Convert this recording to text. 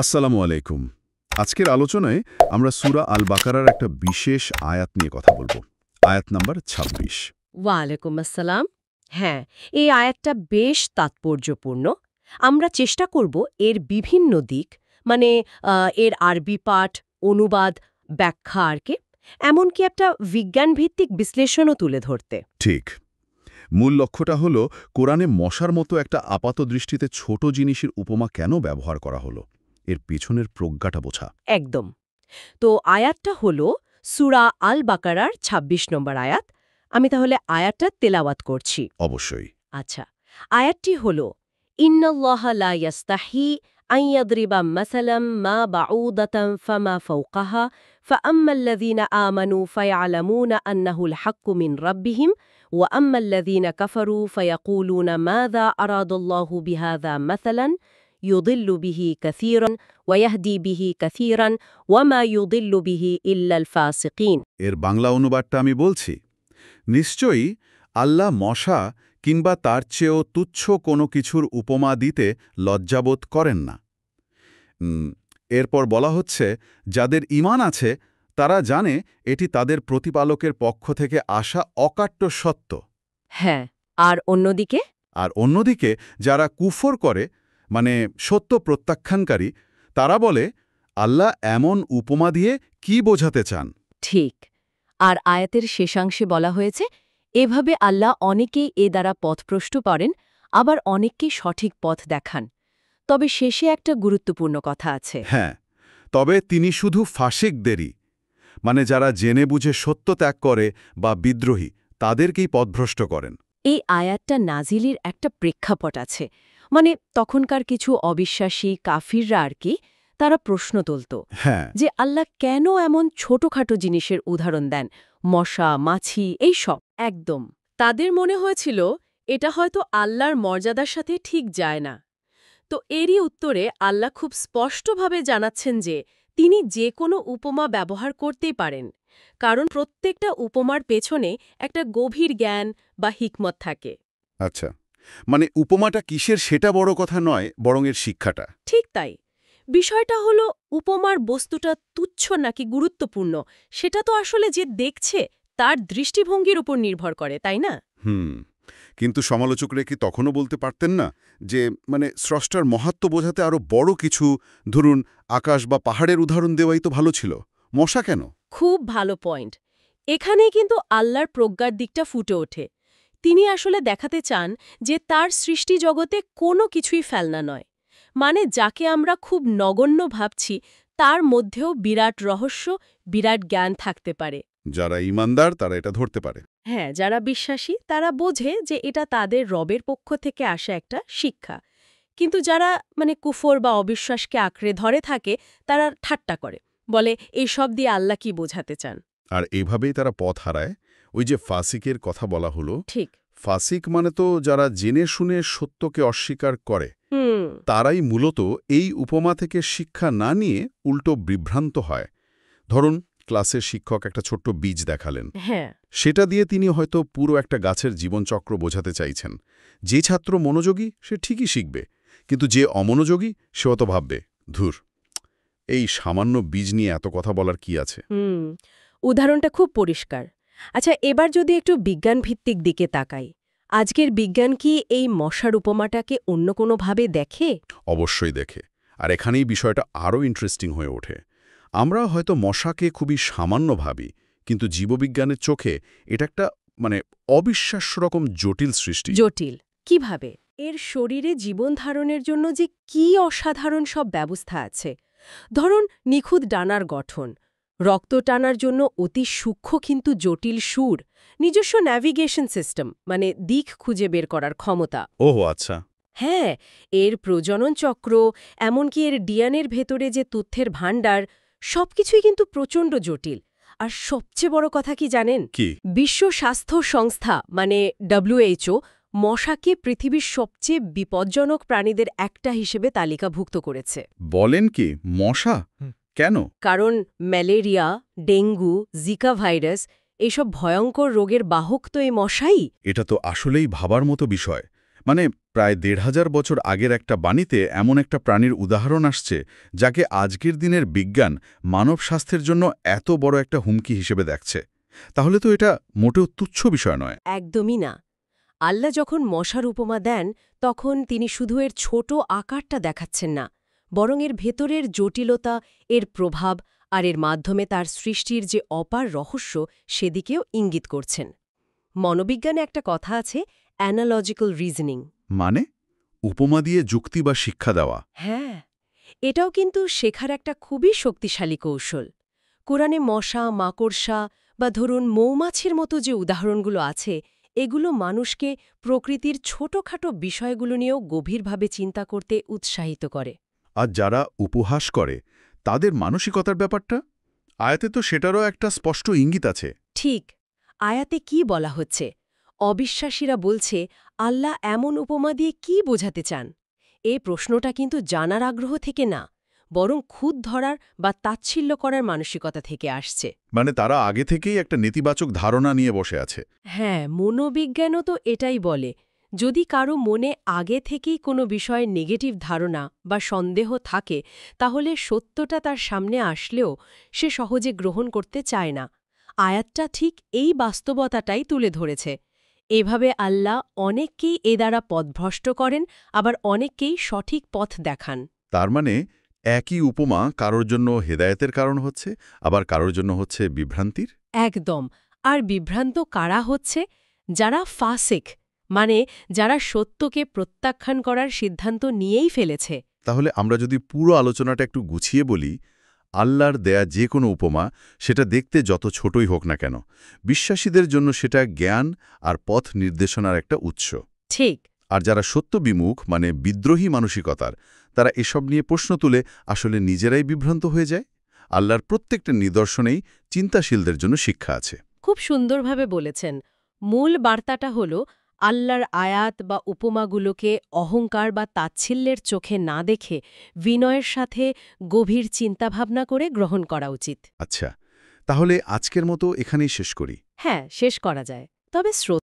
আসসালামু আলাইকুম। আজকের আলোচনায় আমরা সূরা আল বাকারার একটা বিশেষ আয়াত নিয়ে কথা বলবো। আয়াত নাম্বার ২৬। ওয়ালাইকুম আসসালাম। হ্যাঁ, এই আয়াতটা বেশ তাৎপর্যপূর্ণ। আমরা চেষ্টা করব এর বিভিন্ন দিক, মানে এর আরবি পাঠ, অনুবাদ, ব্যাখ্যা এমনকি একটা বিজ্ঞানভিত্তিক বিশ্লেষণও তুলে ধরতে। ঠিক। মূল লক্ষ্যটা হলো কোরআনে মশার মতো একটা আপাতদৃষ্টিতে ছোট জিনিসের উপমা কেন ব্যবহার করা হলো, এর পেছনের প্রজ্ঞাটা বোঝা। একদম। তো আয়াতটা হলো সূরা আল বাকারার ২৬ নম্বর আয়াত। আমি তাহলে আয়াতটা তেলাওয়াত করছি। অবশ্যই। আচ্ছা, আয়াতটি হল ইন্নাল্লাহা লা ইয়াস্তাহি আন ইয়াদরিবা মাসালাম মা বাউদাতান ফামা ফাওকাহা ফাআম্মাল্লাযীনা আমানু ফায়ালামুনা আন্নাহুল হাক্কু মিন রাব্বিহিম ওয়া আম্মাল্লাযীনা কাফারু ফায়াকুলুনা মাযা আরাদাল্লাহু বিহাযা মাসালান ইউদিল্লু বিহি কাসীরান ওয়া ইয়াহদি বিহি কাসীরান ওয়া মা ইউদিল্লু বিহি ইল্লাল ফাসিকিন। এর বাংলা অনুবাদটা আমি বলছি। নিশ্চয়ই আল্লাহ মশা কিংবা তার চেয়েও তুচ্ছ কোনো কিছুর উপমা দিতে লজ্জাবোধ করেন না। এরপর বলা হচ্ছে, যাদের ঈমান আছে তারা জানে এটি তাদের প্রতিপালকের পক্ষ থেকে আসা অকাট্য সত্য। হ্যাঁ, আর অন্যদিকে? আর অন্যদিকে যারা কুফর করে, মানে সত্য প্রত্যাখ্যানকারী, তারা বলে আল্লাহ এমন উপমা দিয়ে কি বোঝাতে চান। ঠিক। আর আয়াতের শেষাংশে বলা হয়েছে, এভাবে আল্লাহ অনেকেই এ দ্বারা পথভ্রষ্ট করেন, আবার অনেককেই সঠিক পথ দেখান। তবে শেষে একটা গুরুত্বপূর্ণ কথা আছে। হ্যাঁ, তবে তিনি শুধু ফাসিকদেরই, মানে যারা জেনে বুঝে সত্য ত্যাগ করে বা বিদ্রোহী, তাদেরকেই পথভ্রষ্ট করেন। এই আয়াতটা নাজিলের একটা প্রেক্ষাপট আছে। মানে তখনকার কিছু অবিশ্বাসী কাফিররা তারা প্রশ্ন তুলত হ্যাঁ, যে আল্লাহ কেন এমন ছোটখাটো জিনিসের উদাহরণ দেন, মশা, মাছি, এইসব। একদম। তাদের মনে হয়েছিল এটা হয়তো আল্লাহর মর্যাদার সাথে ঠিক যায় না। তো এরই উত্তরে আল্লাহ খুব স্পষ্টভাবে জানাচ্ছেন যে তিনি যে কোনো উপমা ব্যবহার করতেই পারেন, কারণ প্রত্যেকটা উপমার পেছনে একটা গভীর জ্ঞান বা হিকমত থাকে। আচ্ছা, মানে উপমাটা কিসের সেটা বড় কথা নয়, বরং এর শিক্ষাটা। ঠিক তাই। বিষয়টা হলো উপমার বস্তুটা তুচ্ছ নাকি গুরুত্বপূর্ণ, সেটা তো আসলে যে দেখছে তার দৃষ্টিভঙ্গির উপর নির্ভর করে, তাই না? কিন্তু সমালোচকরা কি তখনও বলতে পারতেন না যে স্রষ্টার মহাত্ম বোঝাতে আরও বড় কিছু, ধরুন আকাশ বা পাহাড়ের উদাহরণ দেওয়াই তো ভালো ছিল, মশা কেন? খুব ভালো পয়েন্ট। এখানেই কিন্তু আল্লাহর প্রজ্ঞার দিকটা ফুটে ওঠে। তিনি আসলে দেখাতে চান যে তার সৃষ্টি জগতে কোনো কিছুই ফেলনা নয়। মানে যাকে আমরা খুব নগণ্য ভাবছি, তার মধ্যেও বিরাট রহস্য, বিরাট জ্ঞান থাকতে পারে। যারা ঈমানদার তারা এটা ধরতে পারে। হ্যাঁ, যারা বিশ্বাসী তারা বোঝে যে এটা তাদের রবের পক্ষ থেকে আসা একটা শিক্ষা। কিন্তু যারা কুফর বা অবিশ্বাসকে আঁকড়ে ধরে থাকে, তারা ঠাট্টা করে, বলে এইসব দিয়ে আল্লাহ কি বোঝাতে চান। আর এভাবেই তারা পথ হারায়। ওই যে ফাসিকের কথা বলা হলো, ঠিক। ফাসিক মানে তো যারা জেনে শুনে সত্যকে অস্বীকার করে, তারাই মূলত এই উপমা থেকে শিক্ষা না নিয়ে উল্টো বিভ্রান্ত হয়। ধরুন ক্লাসের শিক্ষক একটা ছোট্ট বীজ দেখালেন, হ্যাঁ, সেটা দিয়ে তিনি হয়তো পুরো একটা গাছের জীবনচক্র বোঝাতে চাইছেন। যে ছাত্র মনোযোগী সে ঠিকই শিখবে, কিন্তু যে অমনোযোগী সে অত ভাববে, ধুর, এই সামান্য বীজ নিয়ে এত কথা বলার কি আছে। উদাহরণটা খুব পরিষ্কার। আচ্ছা, এবার যদি একটু বিজ্ঞানভিত্তিক দিকে তাকাই, আজকের বিজ্ঞান কি এই মশার উপমাটাকে অন্য কোনোভাবে দেখে? অবশ্যই দেখে। আর এখানেই বিষয়টা আরও ইন্টারেস্টিং হয়ে ওঠে। আমরা হয়তো মশাকে খুবই সামান্য ভাবি, কিন্তু জীববিজ্ঞানের চোখে এটা একটা অবিশ্বাস্য রকম জটিল সৃষ্টি। জটিল কিভাবে? এর শরীরে জীবন ধারণের জন্য যে কি অসাধারণ সব ব্যবস্থা আছে। ধরুন নিখুঁত ডানার গঠন, রক্ত টানার জন্য অতি সূক্ষ্ম কিন্তু জটিল সুর, নিজস্ব ন্যাভিগেশন সিস্টেম, দিক খুঁজে বের করার ক্ষমতা। ওহ আচ্ছা। হ্যাঁ, এর প্রজনন চক্র, এমনকি এর ডিএনএর ভেতরে যে তথ্যের ভাণ্ডার, সবকিছুই কিন্তু প্রচণ্ড জটিল। আর সবচেয়ে বড় কথা কি জানেন? কি? বিশ্ব স্বাস্থ্য সংস্থা WHO মশাকে পৃথিবীর সবচেয়ে বিপজ্জনক প্রাণীদের একটা হিসেবে তালিকাভুক্ত করেছে। বলেন কি, মশা? কেন? কারণ ম্যালেরিয়া, ডেঙ্গু, জিকা ভাইরাস এইসব ভয়ঙ্কর রোগের বাহক তো এই মশাই। এটা তো আসলেই ভাবার মতো বিষয়। প্রায় ১,৫০০ বছর আগের একটা বাণীতে এমন একটা প্রাণীর উদাহরণ আসছে যাকে আজকের দিনের বিজ্ঞান মানব স্বাস্থ্যের জন্য এত বড় একটা হুমকি হিসেবে দেখছে। তাহলে তো এটা মোটেও তুচ্ছ বিষয় নয়। একদমই না। আল্লাহ যখন মশার উপমা দেন তখন তিনি শুধু এর ছোট আকারটা দেখাচ্ছেন না, বরং এর ভেতরের জটিলতা, এর প্রভাব আর এর মাধ্যমে তার সৃষ্টির যে অপার রহস্য সেদিকেও ইঙ্গিত করছেন। মনোবিজ্ঞানে একটা কথা আছে, অ্যানালজিক্যাল রিজনিং। মানে উপমা দিয়ে যুক্তি বা শিক্ষা দেওয়া। হ্যাঁ, এটাও কিন্তু শেখার একটা খুবই শক্তিশালী কৌশল। কোরআনে মশা, মাকড়সা বা ধরুন মৌমাছির মতো যে উদাহরণগুলো আছে, এগুলো মানুষকে প্রকৃতির ছোটখাটো বিষয়গুলো নিয়েও গভীরভাবে চিন্তা করতে উৎসাহিত করে। আর যারা উপহাস করে তাদের মানসিকতার ব্যাপারটা আয়াতে তো সেটারও একটা স্পষ্ট ইঙ্গিত আছে। ঠিক, আয়াতে কি বলা হচ্ছে? অবিশ্বাসীরা বলছে, আল্লাহ এমন উপমা দিয়ে কি বোঝাতে চান? এই প্রশ্নটা কিন্তু জানার আগ্রহ থেকে না, বরং খুঁত ধরার বা তাচ্ছিল্য করার মানসিকতা থেকে আসছে। মানে তারা আগে থেকেই একটা নেতিবাচক ধারণা নিয়ে বসে আছে। হ্যাঁ, মনোবিজ্ঞানও তো এটাই বলে। যদি কারো মনে আগে থেকেই কোনো বিষয়ে নেগেটিভ ধারণা বা সন্দেহ থাকে, তাহলে সত্যটা তার সামনে আসলেও সে সহজে গ্রহণ করতে চায় না। আয়াতটা ঠিক এই বাস্তবতাটাই তুলে ধরেছে। এভাবে আল্লাহ অনেককেই এ দ্বারা পথভ্রষ্ট করেন, আবার অনেককেই সঠিক পথ দেখান। তার মানে একই উপমা কারোর জন্য হেদায়েতের কারণ হচ্ছে, আবার কারোর জন্য হচ্ছে বিভ্রান্তির। একদম। আর বিভ্রান্ত কারা হচ্ছে? যারা ফাসিক, মানে যারা সত্যকে প্রত্যাখ্যান করার সিদ্ধান্ত নিয়েই ফেলেছে। তাহলে আমরা যদি পুরো আলোচনাটা একটু গুছিয়ে বলি, আল্লাহর দেয়া যে কোনো উপমা সেটা দেখতে যত ছোটই হোক না কেন, বিশ্বাসীদের জন্য সেটা জ্ঞান আর পথ নির্দেশনার একটা উৎস। ঠিক। আর যারা সত্য বিমুখ মানে বিদ্রোহী মানসিকতার, তারা এসব নিয়ে প্রশ্ন তুলে আসলে নিজেরাই বিভ্রান্ত হয়ে যায়। আল্লাহর প্রত্যেকটা নিদর্শনেই চিন্তাশীলদের জন্য শিক্ষা আছে। খুব সুন্দরভাবে বলেছেন। মূল বার্তাটা হল, আল্লাহর আয়াত বা উপমাগুলোকে অহংকার বা তাচ্ছিল্যের চোখে না দেখে বিনয়ের সাথে গভীর চিন্তাভাবনা করে গ্রহণ করা উচিত। আচ্ছা, তাহলে আজকের মতো এখানেই শেষ করি। হ্যাঁ, শেষ করা যায়। তবে